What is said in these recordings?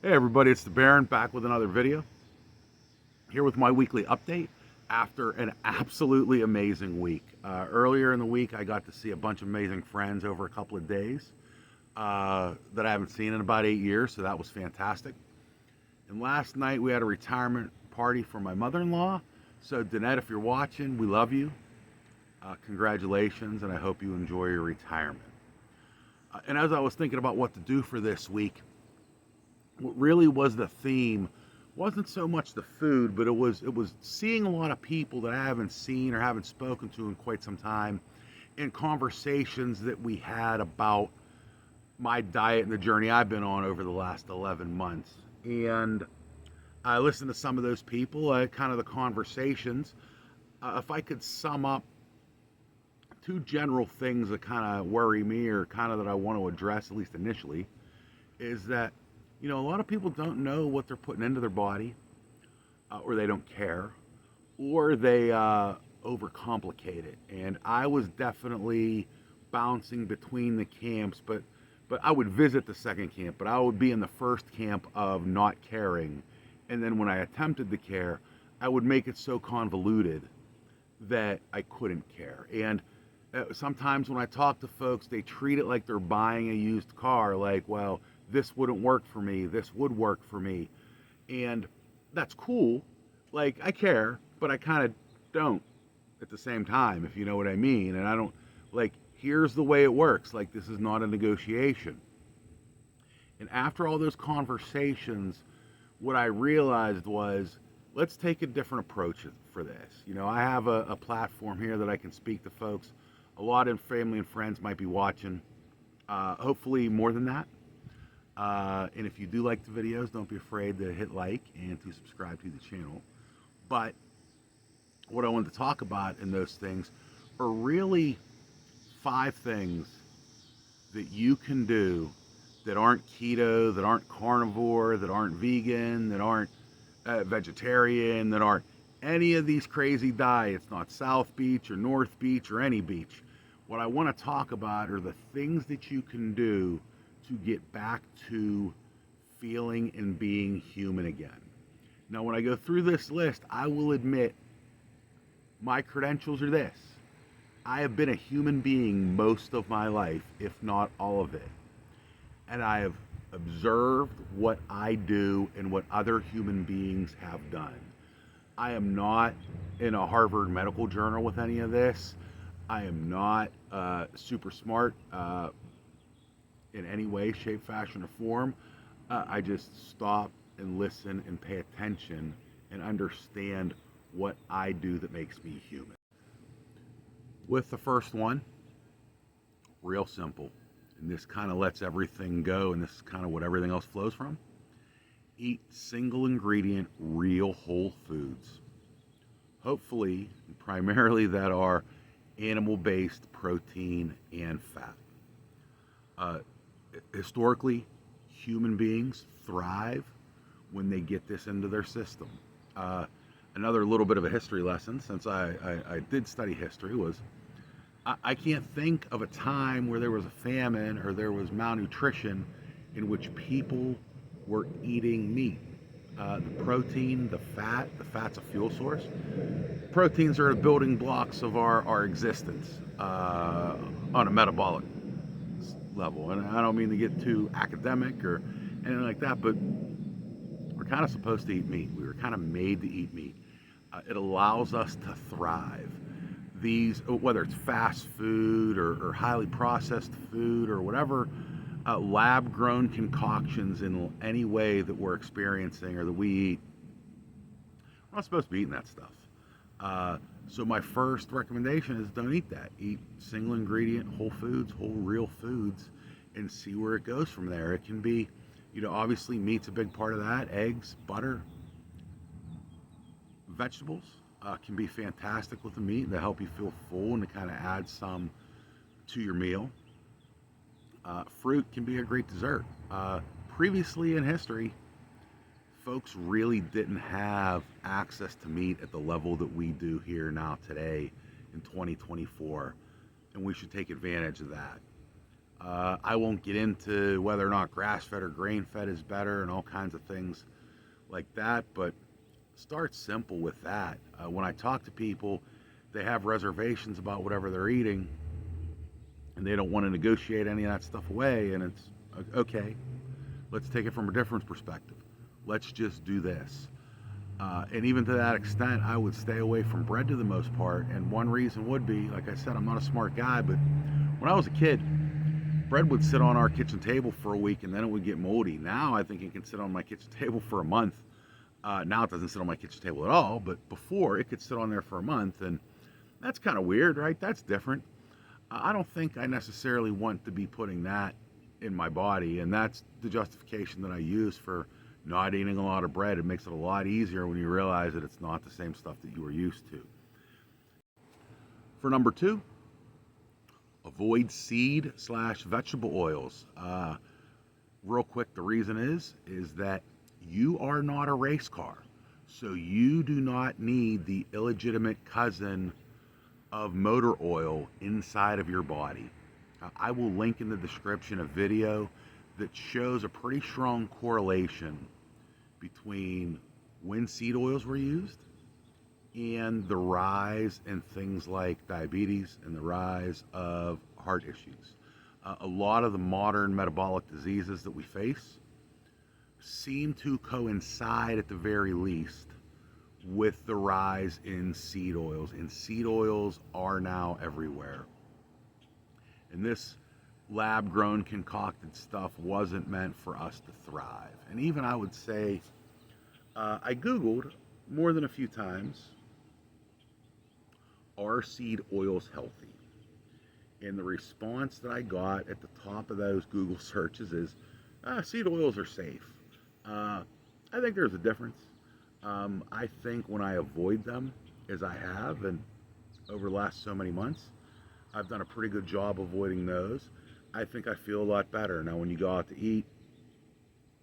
Hey everybody, it's the Baron back with another video. Here with my weekly update after an absolutely amazing week. Earlier in the week, I got to see a bunch of amazing friends over a couple of days that I haven't seen in about 8 years, so that was fantastic. And last night we had a retirement party for my mother-in-law. So Danette, if you're watching, we love you. Congratulations, and I hope you enjoy your retirement. And as I was thinking about what to do for this week, what really was the theme wasn't so much the food, but it was seeing a lot of people that I haven't seen or haven't spoken to in quite some time, and conversations that we had about my diet and the journey I've been on over the last 11 months. And I listened to some of those people, kind of the conversations. If I could sum up two general things that kind of worry me or kind of that I want to address, at least initially, is that a lot of people don't know what they're putting into their body, or they don't care, or they overcomplicate it. And I was definitely bouncing between the camps, but I would visit the second camp, but I would be in the first camp of not caring. And then when I attempted to care, I would make it so convoluted that I couldn't care. And sometimes when I talk to folks, they treat it like they're buying a used car, like, well, this wouldn't work for me, this would work for me. And that's cool. Like, I care, but I kind of don't at the same time, if you know what I mean. And I don't, like, here's the way it works. Like, this is not a negotiation. And after all those conversations, what I realized was, let's take a different approach for this. I have a platform here that I can speak to folks. A lot of family and friends might be watching, hopefully more than that. And if you do like the videos, don't be afraid to hit like and to subscribe to the channel. But what I wanted to talk about in those things are really 5 things that you can do that aren't keto, that aren't carnivore, that aren't vegan, that aren't vegetarian, that aren't any of these crazy diets, not South Beach or North Beach or any beach. What I want to talk about are the things that you can do to get back to feeling and being human again. Now, when I go through this list, I will admit my credentials are this. I have been a human being most of my life, if not all of it. And I have observed what I do and what other human beings have done. I am not in a Harvard Medical Journal with any of this. I am not super smart in any way, shape, fashion, or form. I just stop and listen and pay attention and understand what I do that makes me human. With the first one, real simple, and this kind of lets everything go, and this is kind of what everything else flows from. Eat single ingredient, real whole foods. Hopefully, primarily that are animal-based protein and fat. Historically, human beings thrive when they get this into their system. Another little bit of a history lesson, since I did study history, was I can't think of a time where there was a famine or there was malnutrition in which people were eating meat. The protein, the fat's a fuel source. Proteins are the building blocks of our existence on a metabolic level. And I don't mean to get too academic or anything like that, but we're kind of supposed to eat meat. We were kind of made to eat meat. It allows us to thrive. These, whether it's fast food or highly processed food or whatever, lab-grown concoctions in any way that we're experiencing or that we eat, we're not supposed to be eating that stuff. So my first recommendation is don't eat that. Eat single ingredient, whole foods, whole real foods, and see where it goes from there. It can be, obviously meat's a big part of that. Eggs, butter, vegetables can be fantastic with the meat to help you feel full and to kind of add some to your meal. Fruit can be a great dessert. Previously in history, folks really didn't have access to meat at the level that we do here now today in 2024, and we should take advantage of that. I won't get into whether or not grass-fed or grain-fed is better and all kinds of things like that, but start simple with that. When I talk to people, they have reservations about whatever they're eating, and they don't want to negotiate any of that stuff away, and it's okay. Let's take it from a different perspective. Let's just do this. And even to that extent, I would stay away from bread to the most part. And one reason would be, like I said, I'm not a smart guy, but when I was a kid, bread would sit on our kitchen table for a week and then it would get moldy. Now I think it can sit on my kitchen table for a month. Now it doesn't sit on my kitchen table at all, but before it could sit on there for a month. And that's kind of weird, right? That's different. I don't think I necessarily want to be putting that in my body. And that's the justification that I use for not eating a lot of bread. It makes it a lot easier when you realize that it's not the same stuff that you were used to. For number 2, avoid seed / vegetable oils. Real quick, the reason is that you are not a race car. So you do not need the illegitimate cousin of motor oil inside of your body. I will link in the description a video that shows a pretty strong correlation between when seed oils were used and the rise in things like diabetes and the rise of heart issues. A lot of the modern metabolic diseases that we face seem to coincide at the very least with the rise in seed oils, and seed oils are now everywhere. And this lab-grown concocted stuff wasn't meant for us to thrive. And even I would say, I Googled more than a few times, are seed oils healthy? And the response that I got at the top of those Google searches is, seed oils are safe. I think there's a difference. I think when I avoid them, as I have, and over the last so many months, I've done a pretty good job avoiding those. I think I feel a lot better. Now, when you go out to eat,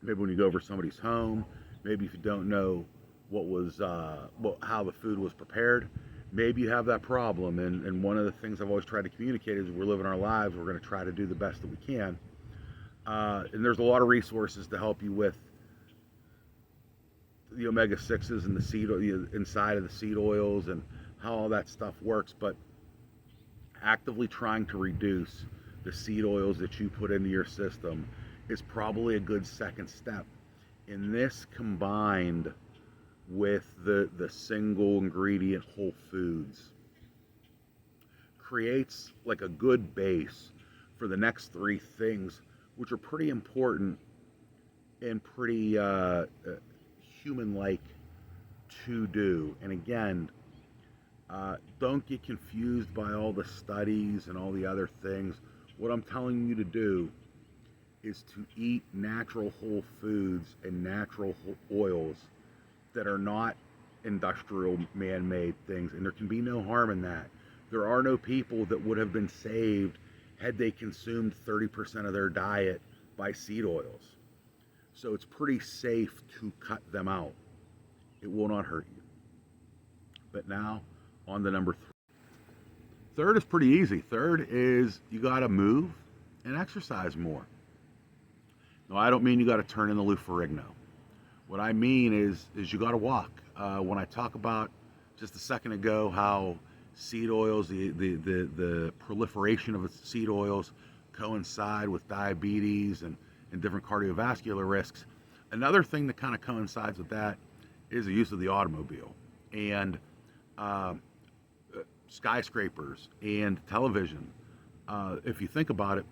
maybe when you go over somebody's home, maybe if you don't know how the food was prepared, maybe you have that problem. And one of the things I've always tried to communicate is we're living our lives. We're going to try to do the best that we can. And there's a lot of resources to help you with the omega-6s and the seed inside of the seed oils and how all that stuff works. But actively trying to reduce the seed oils that you put into your system is probably a good second step. And this combined with the single ingredient whole foods creates like a good base for the next 3 things, which are pretty important and pretty human-like to do. And again, don't get confused by all the studies and all the other things. What I'm telling you to do is to eat natural whole foods and natural oils that are not industrial man-made things, and there can be no harm in that. There are no people that would have been saved had they consumed 30% of their diet by seed oils. So it's pretty safe to cut them out. It will not hurt you. But now, on to number 3. Third is pretty easy. Third is you got to move and exercise more. No, I don't mean you got to turn into Lou Ferrigno. What I mean is you got to walk. When I talk about just a second ago how seed oils, the proliferation of seed oils coincide with diabetes and different cardiovascular risks, another thing that kind of coincides with that is the use of the automobile and skyscrapers and television. If you think about it,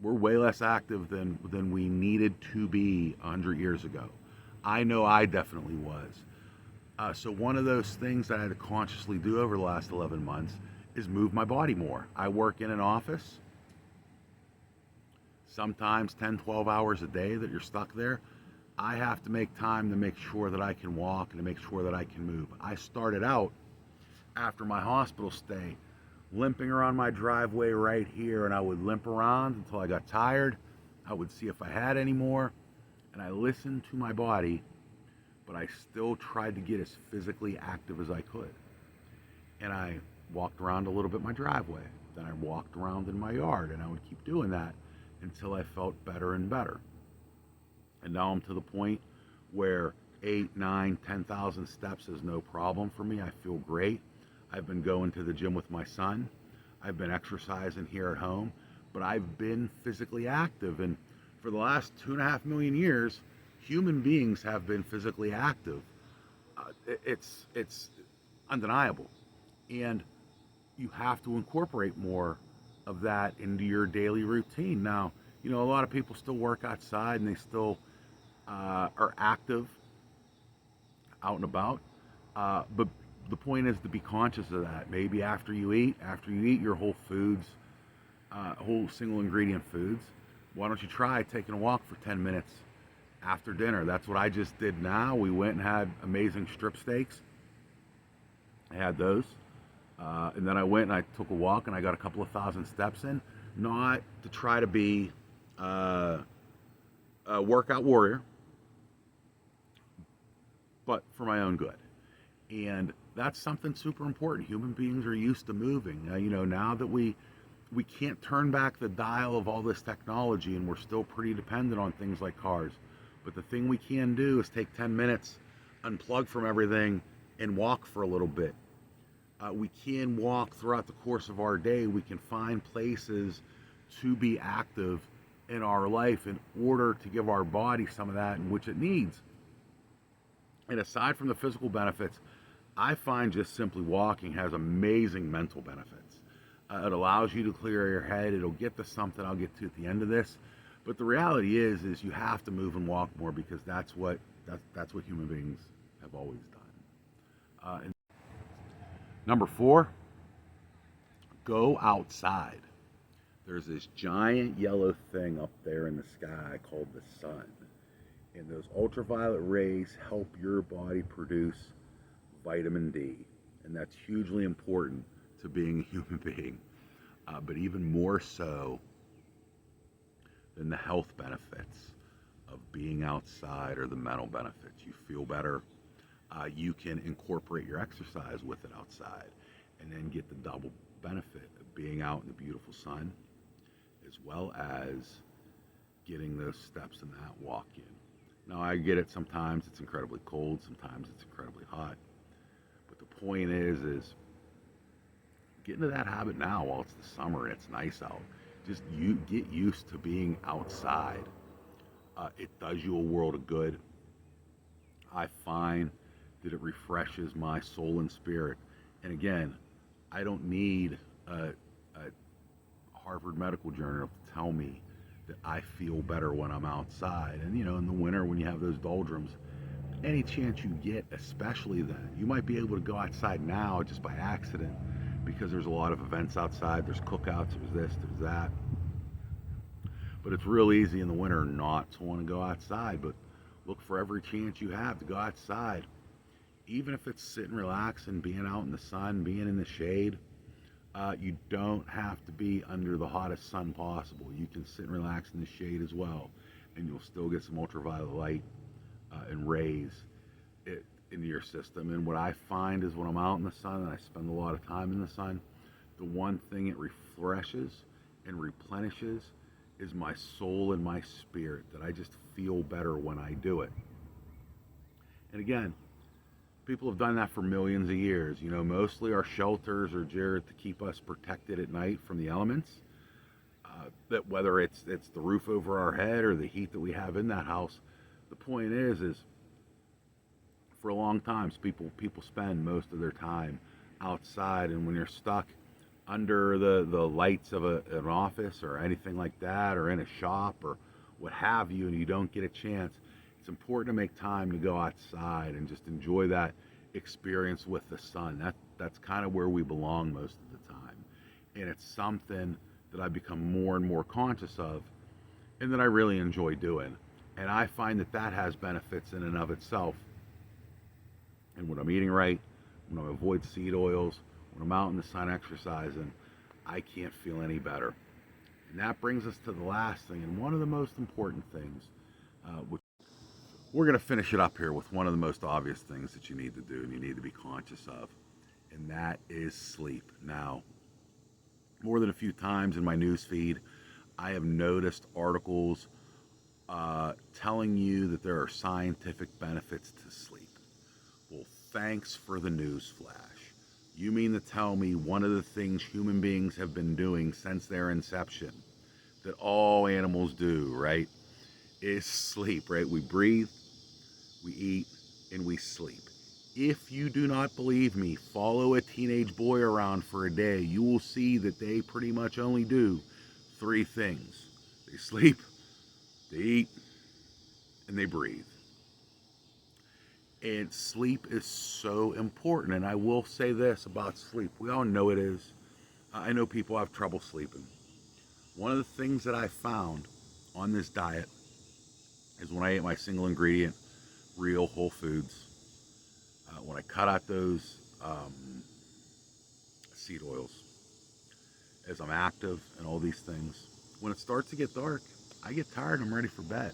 we're way less active than we needed to be 100 years ago. I know I definitely was. So one of those things that I had to consciously do over the last 11 months is move my body more. I work in an office, sometimes 10, 12 hours a day that you're stuck there. I have to make time to make sure that I can walk and to make sure that I can move. I started out after my hospital stay limping around my driveway right here, and I would limp around until I got tired. I would see if I had any more, and I listened to my body, but I still tried to get as physically active as I could. And I walked around a little bit my driveway. Then I walked around in my yard, and I would keep doing that until I felt better and better. And now I'm to the point where 8, 9, 10,000 steps is no problem for me. I feel great. I've been going to the gym with my son. I've been exercising here at home, but I've been physically active. And for the last 2.5 million years, human beings have been physically active. It's undeniable. And you have to incorporate more of that into your daily routine. Now, a lot of people still work outside and they still are active out and about. But the point is to be conscious of that. Maybe after you eat your whole foods, whole single ingredient foods, why don't you try taking a walk for 10 minutes after dinner? That's what I just did now. We went and had amazing strip steaks. I had those. And then I went and I took a walk and I got a couple of thousand steps in. Not to try to be a workout warrior, but for my own good. And that's something super important. Human beings are used to moving. Now that we can't turn back the dial of all this technology, and we're still pretty dependent on things like cars. But the thing we can do is take 10 minutes, unplug from everything, and walk for a little bit. We can walk throughout the course of our day. We can find places to be active in our life in order to give our body some of that in which it needs. And aside from the physical benefits, I find just simply walking has amazing mental benefits. It allows you to clear your head. It'll get to something I'll get to at the end of this. But the reality is you have to move and walk more, because that's what human beings have always done. And number 4, go outside. There's this giant yellow thing up there in the sky called the sun. And those ultraviolet rays help your body produce vitamin D. And that's hugely important to being a human being. But even more so than the health benefits of being outside or the mental benefits. You feel better. You can incorporate your exercise with it outside and then get the double benefit of being out in the beautiful sun, as well as getting those steps in that walk in. Now, I get it. Sometimes it's incredibly cold. Sometimes it's incredibly hot. But the point is get into that habit now while it's the summer and it's nice out. Just you get used to being outside. It does you a world of good. I find that it refreshes my soul and spirit. And again, I don't need a Harvard Medical Journal to tell me that I feel better when I'm outside. And in the winter when you have those doldrums, any chance you get, especially then, you might be able to go outside now just by accident, because there's a lot of events outside. There's cookouts, there's this, there's that. But it's real easy in the winter not to want to go outside. But look for every chance you have to go outside. Even if it's sitting, relaxing, being out in the sun, being in the shade. You don't have to be under the hottest sun possible. You can sit and relax in the shade as well, and you'll still get some ultraviolet light and rays into your system. And what I find is when I'm out in the sun, and I spend a lot of time in the sun, the one thing it refreshes and replenishes is my soul and my spirit, that I just feel better when I do it. And again, people have done that for millions of years. Mostly our shelters are geared to keep us protected at night from the elements. That whether it's the roof over our head or the heat that we have in that house, the point is for a long time, people spend most of their time outside. And when you're stuck under the lights of an office or anything like that, or in a shop or what have you, and you don't get a chance, it's important to make time to go outside and just enjoy that experience with the sun. That's kind of where we belong most of the time. And it's something that I've become more and more conscious of, and that I really enjoy doing. And I find that has benefits in and of itself. And when I'm eating right, when I avoid seed oils, when I'm out in the sun exercising, I can't feel any better. And that brings us to the last thing, and one of the most important things, which we're going to finish it up here with one of the most obvious things that you need to do and you need to be conscious of, and that is sleep. Now, more than a few times in my news feed, I have noticed articles telling you that there are scientific benefits to sleep. Well, thanks for the news flash. You mean to tell me one of the things human beings have been doing since their inception, that all animals do, right, is sleep, right? We breathe, we eat, and we sleep. If you do not believe me, follow a teenage boy around for a day. You will see that they pretty much only do three things: they sleep, they eat, and they breathe. And sleep is so important. And I will say this about sleep: we all know it is. I know people have trouble sleeping. One of the things that I found on this diet is when I ate my single ingredient, real whole foods, when I cut out those seed oils, as I'm active and all these things, when it starts to get dark, I get tired and I'm ready for bed.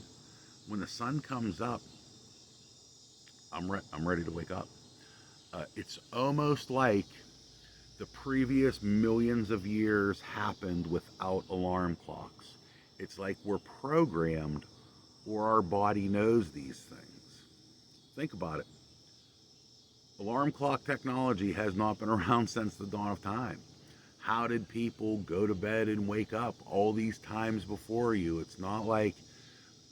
When the sun comes up, I'm ready to wake up. It's almost like the previous millions of years happened without alarm clocks. It's like we're programmed, or our body knows these things. Think about it. Alarm clock technology has not been around since the dawn of time. How did people go to bed and wake up all these times before you? It's not like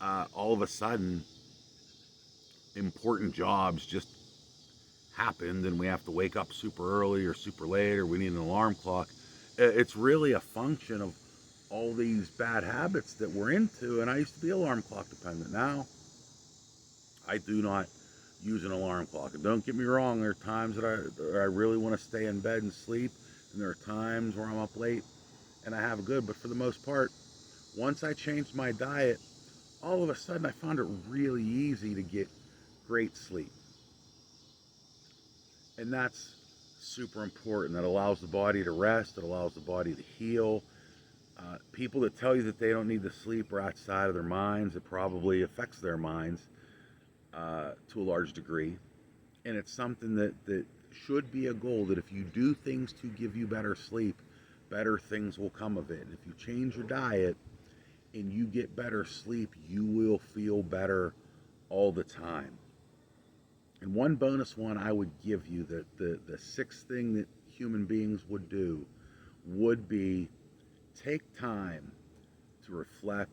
all of a sudden important jobs just happened and we have to wake up super early or super late, or we need an alarm clock. It's really a function of all these bad habits that we're into. And I used to be alarm clock dependent. Now I do not use an alarm clock. And don't get me wrong, there are times that I really want to stay in bed and sleep, and there are times where I'm up late and I have good. But for the most part, once I changed my diet, all of a sudden I found it really easy to get great sleep. And that's super important. That allows the body to rest, it allows the body to heal. People that tell you that they don't need to sleep are outside of their minds. It probably affects their minds to a large degree. And it's something that should be a goal, that if you do things to give you better sleep, better things will come of it. And if you change your diet and you get better sleep, you will feel better all the time. And one bonus one I would give you, that the sixth thing that human beings would do would be take time to reflect,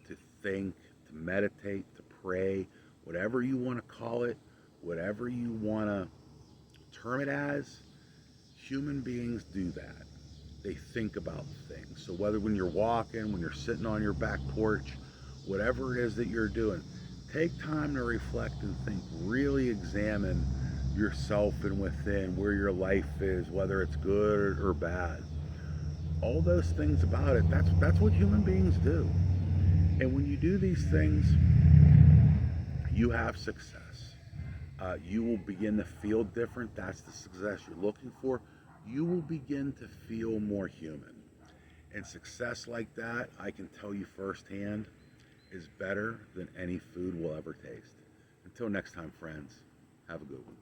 to think, to meditate, to pray, whatever you want to call it, whatever you want to term it as. Human beings do that. They think about things. So whether when you're walking, when you're sitting on your back porch, whatever it is that you're doing, take time to reflect and think. Really examine yourself and within, where your life is, whether it's good or bad. All those things about it, that's what human beings do. And when you do these things, you have success. You will begin to feel different. That's the success you're looking for. You will begin to feel more human. And success like that, I can tell you firsthand, is better than any food will ever taste. Until next time, friends, have a good one.